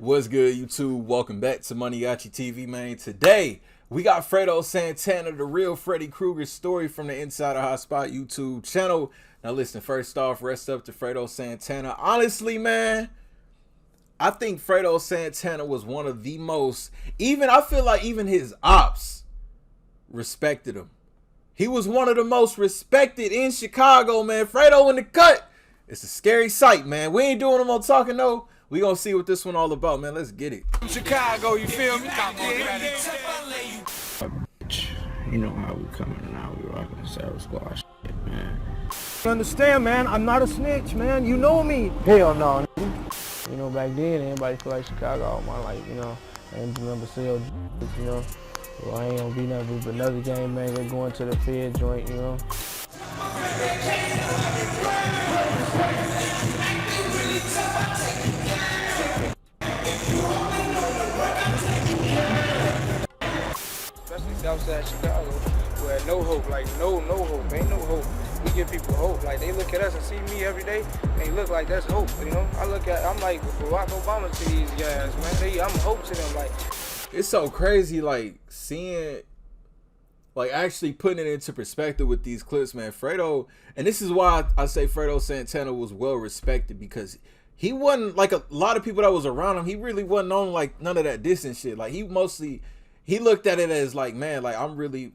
What's good, YouTube? Welcome back to MANIACITV, man. Today, we got Fredo Santana, the real Freddy Kruger story from the Inside of Hotspot YouTube channel. Now, listen, first off, rest up to Fredo Santana. Honestly, man, I think Fredo Santana was one of the most, I feel like even his ops respected him. He was one of the most respected in Chicago, man. Fredo in the cut. It's a scary sight, man. We ain't doing no more talking, though. We gonna see what this one all about, man. Let's get it. From Chicago, you feel me? You know how we coming and how we rocking the Sarah Squad shit, man. Understand, man, I'm not a snitch, man. You know me. Hell no. You know, back then, everybody feel like Chicago all my life, you know. I ain't remember sell, you know. Well, I ain't gonna be nothing but another game, man. They're going to the Fed joint, you know. Especially Southside Chicago, where no hope, like no hope, ain't no hope. We give people hope. Like they look at us and see me every day, and they look like that's hope, you know. I'm like Barack Obama to these guys, man. I'm hope to them, like. It's so crazy, like seeing, like actually putting it into perspective with these clips, man. Fredo, and this is why I say Fredo Santana was well respected, because he wasn't like a lot of people that was around him. He really wasn't on like none of that distant shit. Like he looked at it as like, man, like I'm really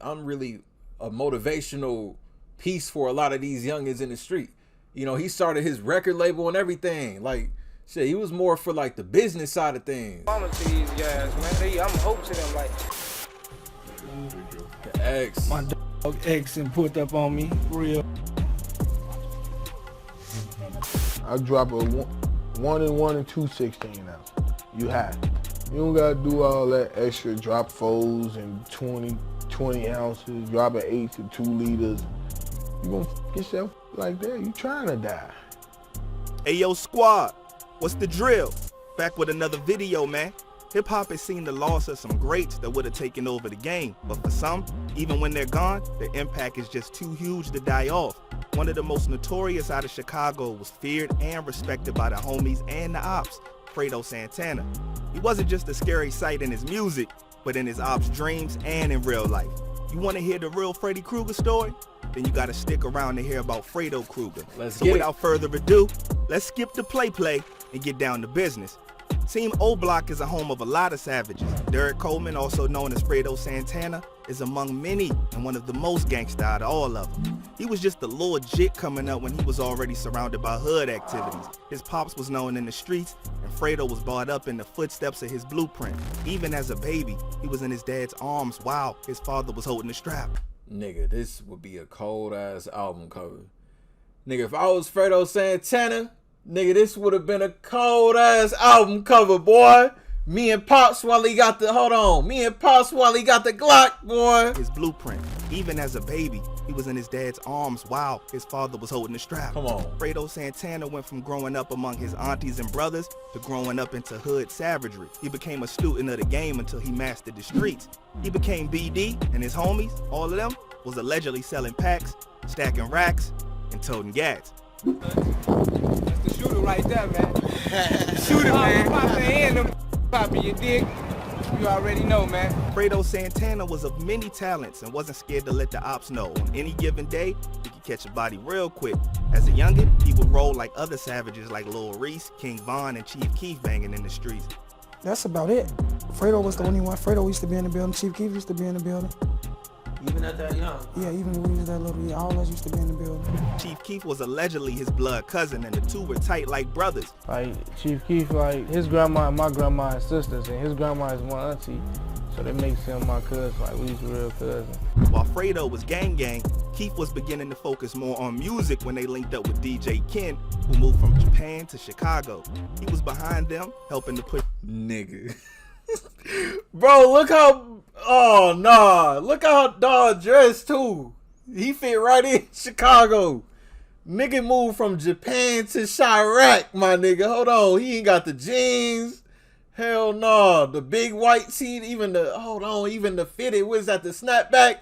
a motivational piece for a lot of these youngins in the street. You know, he started his record label and everything. Like shit, he was more for like the business side of things. Obama to these guys, man. I'm hope to them, like. The X. My dog X and put up on me, real. I drop a 1 and 1 and 216 now. You have. You don't gotta do all that extra drop 4s and 20 ounces, drop an 8 to 2 liters. You gonna f yourself like that? You trying to die. Hey yo squad, what's the drill? Back with another video, man. Hip hop has seen the loss of some greats that would have taken over the game, but for some, even when they're gone, the impact is just too huge to die off. One of the most notorious out of Chicago was feared and respected by the homies and the ops, Fredo Santana. He wasn't just a scary sight in his music, but in his ops' dreams and in real life. You want to hear the real Freddy Kruger story? Then you got to stick around to hear about Fredo Kruger. So without further ado, let's skip the play and get down to business. Team O Block is a home of a lot of savages. Derek Coleman, also known as Fredo Santana, is among many and one of the most gangsta out of all of them. He was just a little jit coming up when he was already surrounded by hood activities. His pops was known in the streets, and Fredo was brought up in the footsteps of his blueprint. Even as a baby, he was in his dad's arms while his father was holding the strap. Nigga, this would be a cold ass album cover. Nigga, if I was Fredo Santana, nigga, this would have been a cold ass album cover, boy. Me and Pops while he got the Glock, boy. His blueprint. Even as a baby, he was in his dad's arms while his father was holding the strap. Come on. Fredo Santana went from growing up among his aunties and brothers to growing up into hood savagery. He became a student of the game until he mastered the streets. He became BD, and his homies, all of them, was allegedly selling packs, stacking racks, and toting gats. That's the shooter right there, man. The shooter, man. Poppin', you dig? You already know, man. Fredo Santana was of many talents and wasn't scared to let the ops know. On any given day, he could catch a body real quick. As a youngin', he would roll like other savages like Lil Reese, King Von, and Chief Keef banging in the streets. That's about it. Fredo was the only one. Fredo used to be in the building. Chief Keef used to be in the building. Even at that young? Yeah, even when we was that little, yeah, all of us used to be in the building. Chief Keef was allegedly his blood cousin, and the two were tight like brothers. Like Chief Keef, like his grandma and my grandma and sisters, and his grandma is my auntie, so that makes him my cousin. Like we was real cousins. While Fredo was gang, Keef was beginning to focus more on music when they linked up with DJ Ken, who moved from Japan to Chicago. He was behind them, helping to push. Nigga. Bro, look how, oh nah, look how dog dressed too. He fit right in Chicago. Nigga moved from Japan to Chirac, my nigga. Hold on, he ain't got the jeans. Hell no, the big white tee, even the fitted, what is that, the snapback?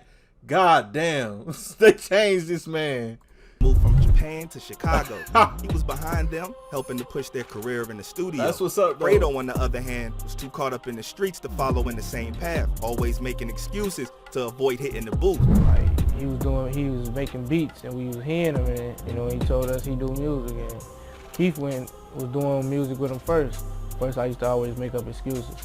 God damn, they changed this man. Moved from Japan Japan to Chicago. He was behind them, helping to push their career in the studio. That's what's up, bro. Fredo, on the other hand, was too caught up in the streets to follow in the same path, always making excuses to avoid hitting the booth. Like, he was making beats and we was hearing him, and you know, he told us he do music, and Keith was doing music with him first. First, I used to always make up excuses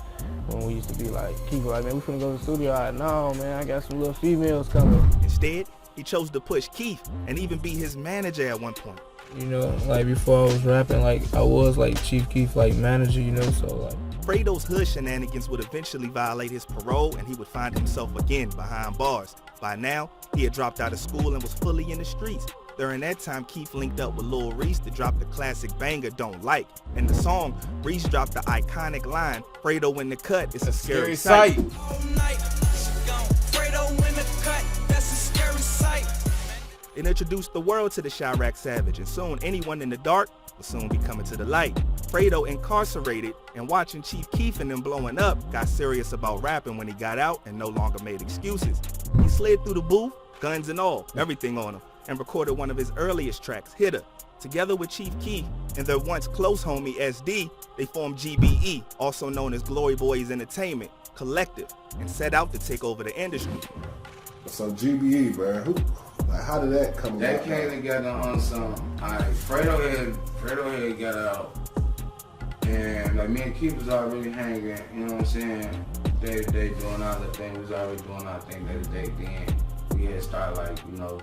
when we used to be like, Keith was like, man, we finna go to the studio. I no, man, I got some little females coming. Instead, he chose to push Keith and even be his manager at one point. You know, like before I was rapping, like I was like Chief Keef, like manager, you know, so like. Fredo's hood shenanigans would eventually violate his parole, and he would find himself again behind bars. By now, he had dropped out of school and was fully in the streets. During that time, Keith linked up with Lil Reese to drop the classic banger, Don't Like. In the song, Reese dropped the iconic line, Fredo in the cut, it's a scary sight. It introduced the world to the Chirac Savage, and soon anyone in the dark will soon be coming to the light. Fredo, incarcerated and watching Chief Keef and them blowing up, got serious about rapping when he got out and no longer made excuses. He slid through the booth, guns and all, everything on him, and recorded one of his earliest tracks, Hitter. Together with Chief Keef and their once close homie SD, they formed GBE, also known as Glory Boys Entertainment Collective, and set out to take over the industry. So GBE, man, like, how did that come about? That came together on some, Fredo had got out, and like me and Keith was already hanging, you know what I'm saying, day to day doing our little thing, we was already doing our thing day to day, then we had started like, you know,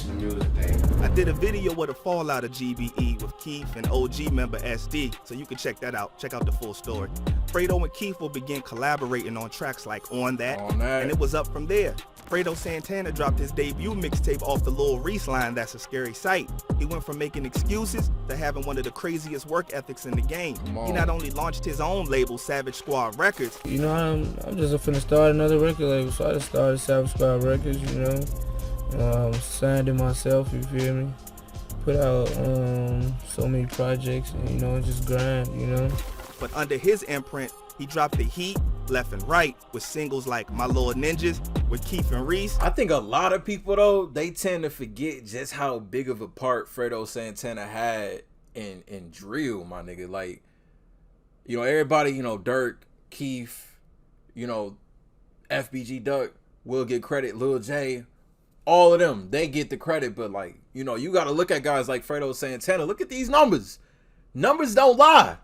the music thing. I did a video with the fallout of GBE with Keith and OG member SD, so you can check that out. Check out the full story. Fredo and Keith will begin collaborating on tracks like On That, and it was up from there. Fredo Santana dropped his debut mixtape off the Lil Reese line, That's a Scary Sight. He went from making excuses to having one of the craziest work ethics in the game. He not only launched his own label, Savage Squad Records. You know, I'm just finna start another record label, so I just started Savage Squad Records, you know. Signed it myself, you feel me? Put out so many projects, and, you know, just grind, you know. But under his imprint, he dropped the heat left and right with singles like My Lord Ninjas with Keith and Reese. I think a lot of people, though, they tend to forget just how big of a part Fredo Santana had in drill, my nigga. Like, you know, everybody, you know, Dirk, Keith, you know, FBG Duck will get credit, Lil J, all of them, they get the credit, but like, you know, you got to look at guys like Fredo Santana. Look at these numbers. Numbers don't lie.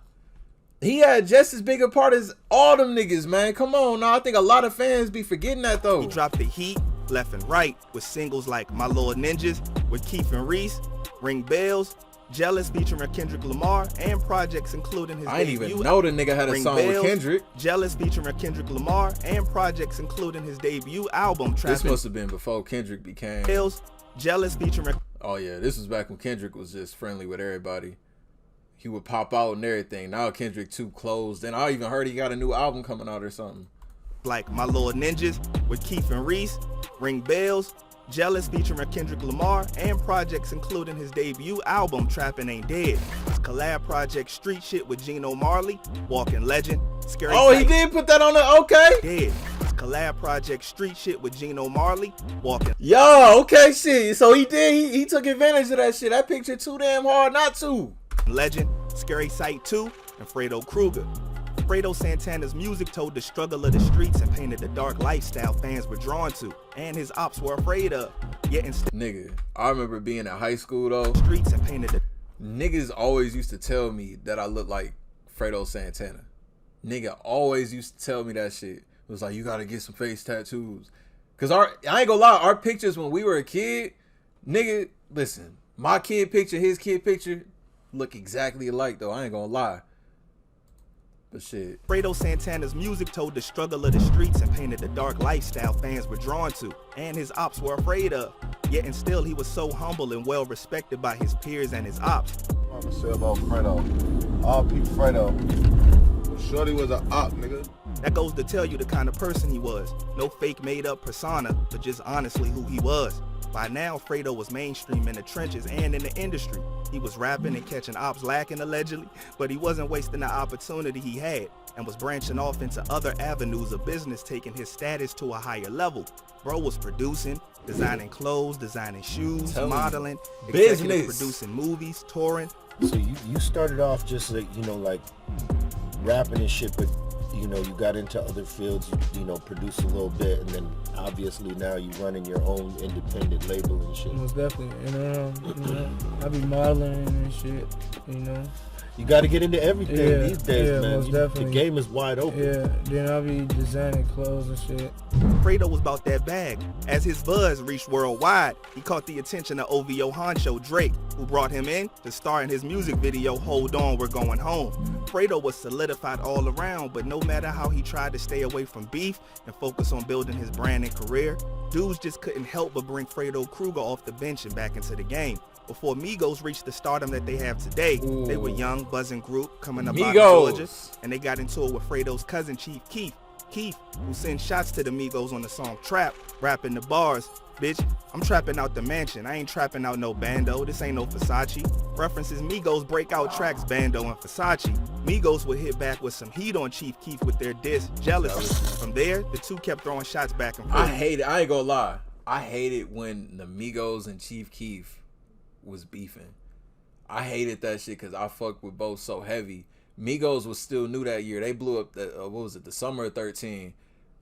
He had just as big a part as all them niggas, man. Come on now. I think a lot of fans be forgetting that, though. He dropped the heat left and right with singles like My Lord Ninjas with Keith and Reese, Ring Bells, Jealous featuring Kendrick Lamar, and projects including his I didn't even know the nigga had a song with Kendrick. Jealous featuring Kendrick Lamar, and projects including his debut album, Trappin'. This must have been before Kendrick became... Jealous featuring... Oh yeah, this was back when Kendrick was just friendly with everybody. He would pop out and everything. Now Kendrick too closed. And I even heard he got a new album coming out or something. Like My Lord Ninjas with Keith and Reese, Ring Bells, Jealous featuring Kendrick Lamar, and projects including his debut album, Trappin' Ain't Dead. His collab project Street Shit with Gino Marley, Walking Legend, Scary Sight. He did put that on the, okay. Dead. His collab project Street Shit with Gino Marley, Walking. Yo, okay, shit. So he did, he took advantage of that shit. That picture too damn hard not to. Legend, Scary Sight 2, and Fredo Kruger. Fredo Santana's music told the struggle of the streets and painted the dark lifestyle fans were drawn to, and his ops were afraid of. Yet instead, nigga, I remember being in high school though. Streets and painted the niggas always used to tell me that I looked like Fredo Santana. Nigga always used to tell me that shit. It was like, you gotta get some face tattoos. Cause I ain't gonna lie, our pictures when we were a kid, nigga, listen, my kid picture, his kid picture, look exactly alike though. I ain't gonna lie. But shit. Fredo Santana's music told the struggle of the streets and painted the dark lifestyle fans were drawn to, and his ops were afraid of. Yet and still he was so humble and well respected by his peers and his ops. I'm gonna say about Fredo. R.P. Fredo. Shorty was an op, nigga. That goes to tell you the kind of person he was. No fake made up persona, but just honestly who he was. By now, Fredo was mainstream in the trenches and in the industry. He was rapping and catching ops lacking allegedly, but he wasn't wasting the opportunity he had and was branching off into other avenues of business, taking his status to a higher level. Bro was producing, designing clothes, designing shoes, Tell me. modeling, Business. executive producing movies, touring. So you started off just like, you know, like rapping and shit, but you know, you got into other fields, you know, produced a little bit, and then obviously now you running your own independent label and shit. Most definitely. I be modeling and shit, you know. You got to get into everything these days, man. Most definitely. The game is wide open. Yeah, then I be designing clothes and shit. Fredo was about that bag. As his buzz reached worldwide, he caught the attention of OVO honcho Drake, who brought him in to star in his music video, Hold On, We're Going Home. Fredo was solidified all around, but no matter how he tried to stay away from beef and focus on building his brand and career, dudes just couldn't help but bring Fredo Kruger off the bench and back into the game. Before Migos reached the stardom that they have today, they were young, buzzing group coming up out of Georgia, and they got into it with Fredo's cousin, Chief Keef. Keef, who sent shots to the Migos on the song Trap, rapping the bars, "Bitch, I'm trapping out the mansion. I ain't trapping out no bando. This ain't no Versace." References Migos breakout tracks Bando and Versace. Migos would hit back with some heat on Chief Keef with their diss, Jealousy. From there, the two kept throwing shots back and forth. I hate it. I ain't gonna lie. I hate it when the Migos and Chief Keef was beefing. I hated that shit because I fucked with both so heavy. Migos was still new that year. They blew up the summer of 13.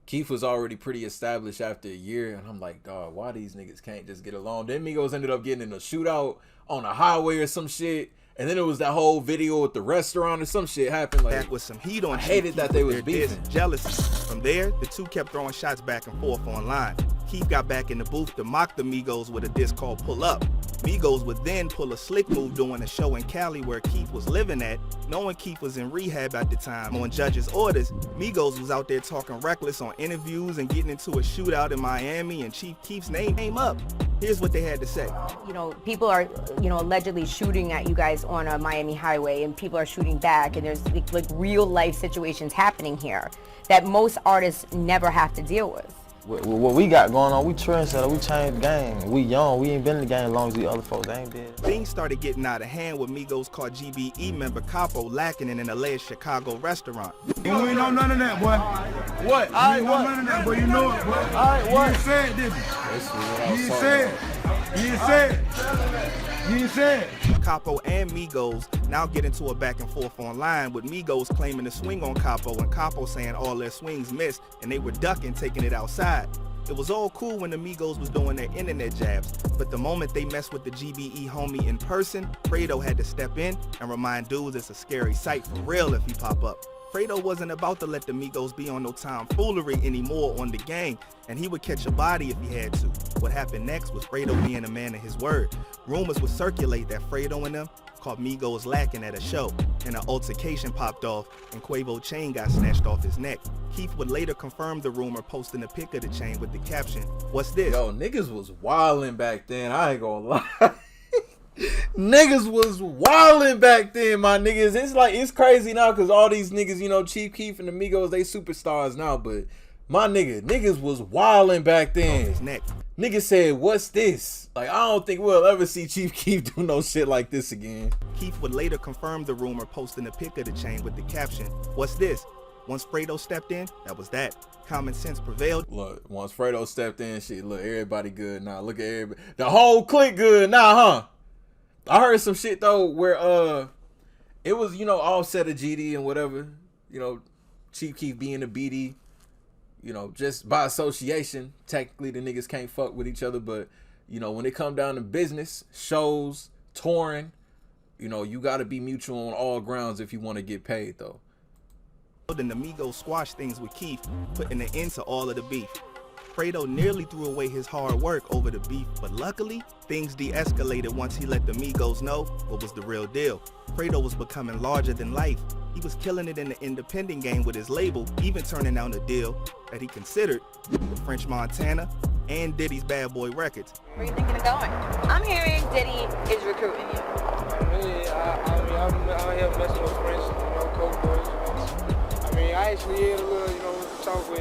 Keef was already pretty established after a year, and I'm like, dog, why these niggas can't just get along? Then Migos ended up getting in a shootout on a highway or some shit, and then it was that whole video at the restaurant or some shit happened. Like, back with some heat on. I hated that they was beefing. Jealousy. From there, the two kept throwing shots back and forth online. Keef got back in the booth to mock the Migos with a diss called Pull Up. Migos would then pull a slick move doing a show in Cali where Keef was living at, knowing Keef was in rehab at the time. On judges' orders, Migos was out there talking reckless on interviews and getting into a shootout in Miami, and Chief Keef's name came up. Here's what they had to say. You know, people are, you know, allegedly shooting at you guys on a Miami highway, and people are shooting back, and there's like real life situations happening here that most artists never have to deal with. What we got going on, we trendsetter, we changed the game. We young, we ain't been in the game as long as the other folks ain't been. Things started getting out of hand when Migos caught GBE member Capo lacking in an alleged Chicago restaurant. You ain't know none of that, boy. What? You ain't know none of that, boy. You know it, boy. All right, what? You ain't say it, did you? You ain't say it. You ain't say it. You ain't say it. Capo and Migos now get into a back and forth online, with Migos claiming to swing on Capo and Capo saying all their swings missed and they were ducking, taking it outside. It was all cool when the Migos was doing their internet jabs, but the moment they messed with the GBE homie in person, Fredo had to step in and remind dudes it's a scary sight for real if he pop up. Fredo wasn't about to let the Migos be on no tomfoolery anymore on the gang, and he would catch a body if he had to. What happened next was Fredo being a man of his word. Rumors would circulate that Fredo and them caught Migos lacking at a show, and an altercation popped off, and Quavo's chain got snatched off his neck. Keith would later confirm the rumor, posting a pic of the chain with the caption, "What's this?" Yo, niggas was wildin' back then. I ain't gonna lie. Niggas was wildin' back then, my niggas. It's like, it's crazy now because all these niggas, you know, Chief Keef and the Migos, they superstars now, but my niggas was wildin' back then. His neck. Niggas said, "What's this?" Like, I don't think we'll ever see Chief Keef do no shit like this again. Keith would later confirm the rumor, posting a pic of the chain with the caption, "What's this?" Once Fredo stepped in, that was that. Common sense prevailed. Look, once Fredo stepped in, shit, look, everybody good now. Look at everybody. The whole clique good now, huh? I heard some shit though where it was, you know, Offset of GD and whatever, you know, Chief Keef being a BD, you know, just by association. Technically the niggas can't fuck with each other, but you know, when it come down to business, shows, touring, you know, you gotta be mutual on all grounds if you want to get paid though. Then the Migos squashed things with Keith, putting an end to all of the beef. Fredo nearly threw away his hard work over the beef, but luckily, things de-escalated once he let the Migos know what was the real deal. Fredo was becoming larger than life. He was killing it in the independent game with his label, even turning down a deal that he considered with French Montana and Diddy's Bad Boy Records. Where are you thinking of going? I'm hearing Diddy is recruiting you. I'm out here messing with French, you know, Coke Boys, you know. I mean, I actually had a little, you know, talk with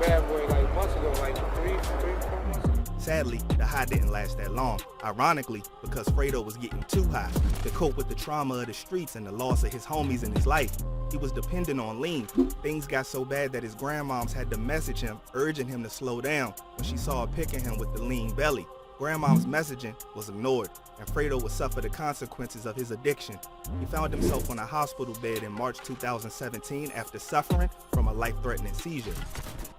Bad Boy like months ago, like 4 months ago. Sadly, the high didn't last that long. Ironically, because Fredo was getting too high to cope with the trauma of the streets and the loss of his homies in his life. He was dependent on lean. Things got so bad that his grandmoms had to message him, urging him to slow down when she saw a pic of him with the lean belly. Grandmom's messaging was ignored, and Fredo would suffer the consequences of his addiction. He found himself on a hospital bed in March 2017 after suffering from a life-threatening seizure.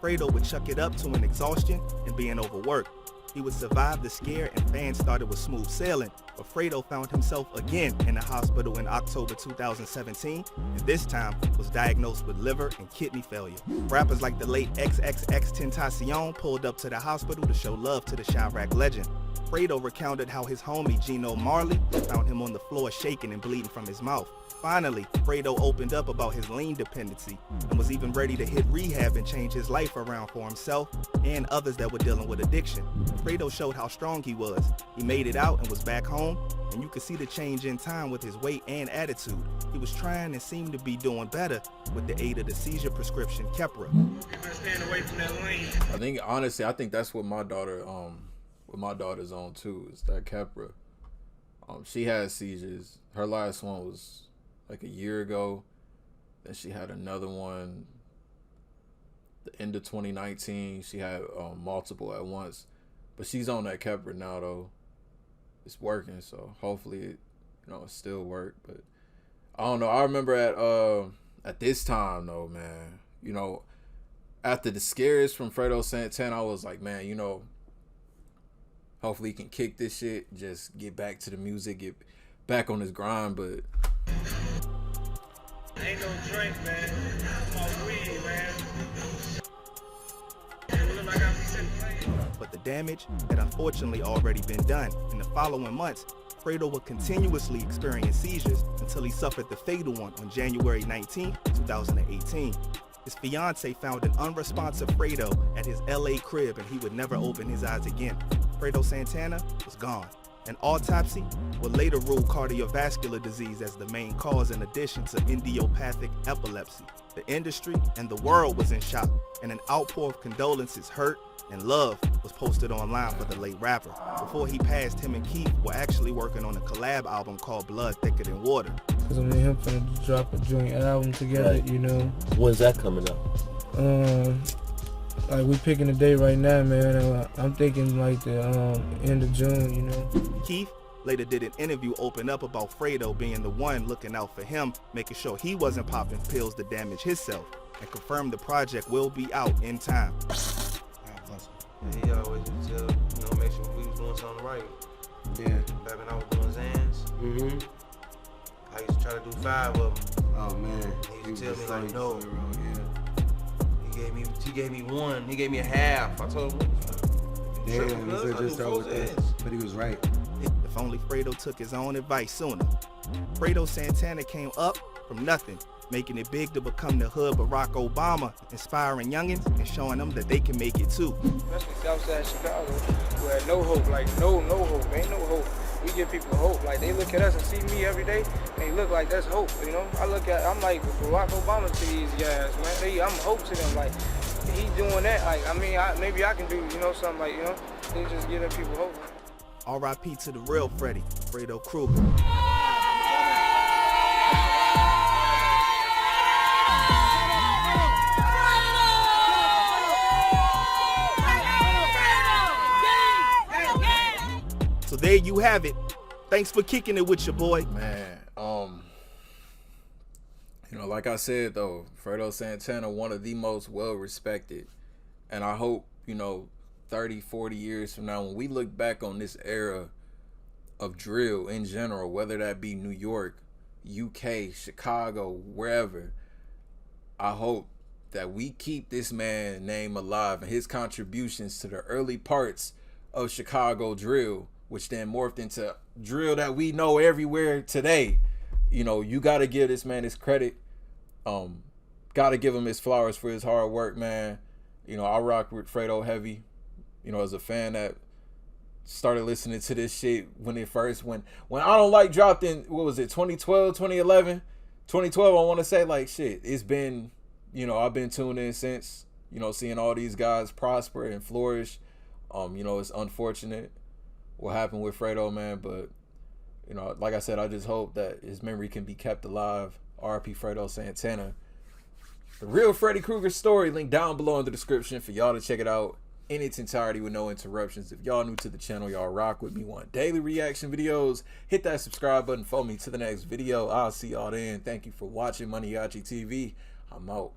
Fredo would chuck it up to an exhaustion and being overworked. He would survive the scare and fans thought it was smooth sailing, but Fredo found himself again in the hospital in October 2017, and this time was diagnosed with liver and kidney failure. Rappers like the late XXXTentacion pulled up to the hospital to show love to the Chirac legend. Fredo recounted how his homie Gino Marley found him on the floor shaking and bleeding from his mouth. Finally, Fredo opened up about his lean dependency and was even ready to hit rehab and change his life around for himself and others that were dealing with addiction. Fredo showed how strong he was. He made it out and was back home, and you could see the change in time with his weight and attitude. He was trying and seemed to be doing better with the aid of the seizure prescription Keppra. I think that's what my daughter's on too, is that Keppra. She has seizures. Her last one was like a year ago. Then she had another one the end of 2019. She had multiple at once. But she's on that Keppra now though. It's working, so hopefully it still work. But I don't know. I remember at this time though, man, after the scares from Fredo Santana, I was like, man, hopefully he can kick this shit, just get back to the music, get back on his grind, but ain't no drink, man. My weed, man. But the damage had unfortunately already been done. In the following months, Fredo would continuously experience seizures until he suffered the fatal one on January 19, 2018. His fiance found an unresponsive Fredo at his LA crib and he would never open his eyes again. Fredo Santana was gone. An autopsy would later rule cardiovascular disease as the main cause in addition to idiopathic epilepsy. The industry and the world was in shock, and an outpour of condolences, hurt, and love was posted online for the late rapper. Before he passed, him and Keith were actually working on a collab album called Blood Thicker Than Water. Cause me and him finna drop a joint album together, When's that coming up? Like we picking a date right now, man. I'm thinking like the end of June, Keith later did an interview open up about Fredo being the one looking out for him, making sure he wasn't popping pills to damage himself, and confirmed the project will be out in time. Yeah, he always used to make sure we was doing something right. Yeah. Back when I was doing Zans, I used to try to do 5 of them. Oh man. He used to tell me like, no. Yeah. He gave me 1. He gave me a half. I told him, damn, he could just tell with this, but he was right. If only Fredo took his own advice sooner. Fredo Santana came up from nothing, making it big to become the hood Barack Obama, inspiring youngins and showing them that they can make it too. Especially Southside Chicago, where no hope, like no hope, ain't no hope. We give people hope. Like they look at us and see me every day, and they look like that's hope. I'm like Barack Obama to these guys, man. I'm hope to them. Like he doing that. Like maybe I can do something like they just giving people hope. R.I.P. to the real Freddy, Fredo Kruger. So there you have it. Thanks for kicking it with your boy. Man, like I said though, Fredo Santana, one of the most well-respected. And I hope, 30, 40 years from now, when we look back on this era of drill in general, whether that be New York, UK, Chicago, wherever, I hope that we keep this man's name alive and his contributions to the early parts of Chicago drill, which then morphed into drill that we know everywhere today. You got to give this man his credit. Got to give him his flowers for his hard work, man. I rock with Fredo heavy, as a fan that started listening to this shit when I Don't Like dropped in, 2012, 2011? 2012, I want to say, like, shit, it's been, I've been tuned in since, seeing all these guys prosper and flourish. It's unfortunate what happened with Fredo, man, but like I said, I just hope that his memory can be kept alive. RP Fredo Santana. The real Freddy Kruger story, link down below in the description for y'all to check it out in its entirety with no interruptions. If y'all new to the channel, y'all rock with me, want daily reaction videos, hit that subscribe button, follow me to the next video. I'll see y'all then. Thank you for watching MANIACITV. I'm out.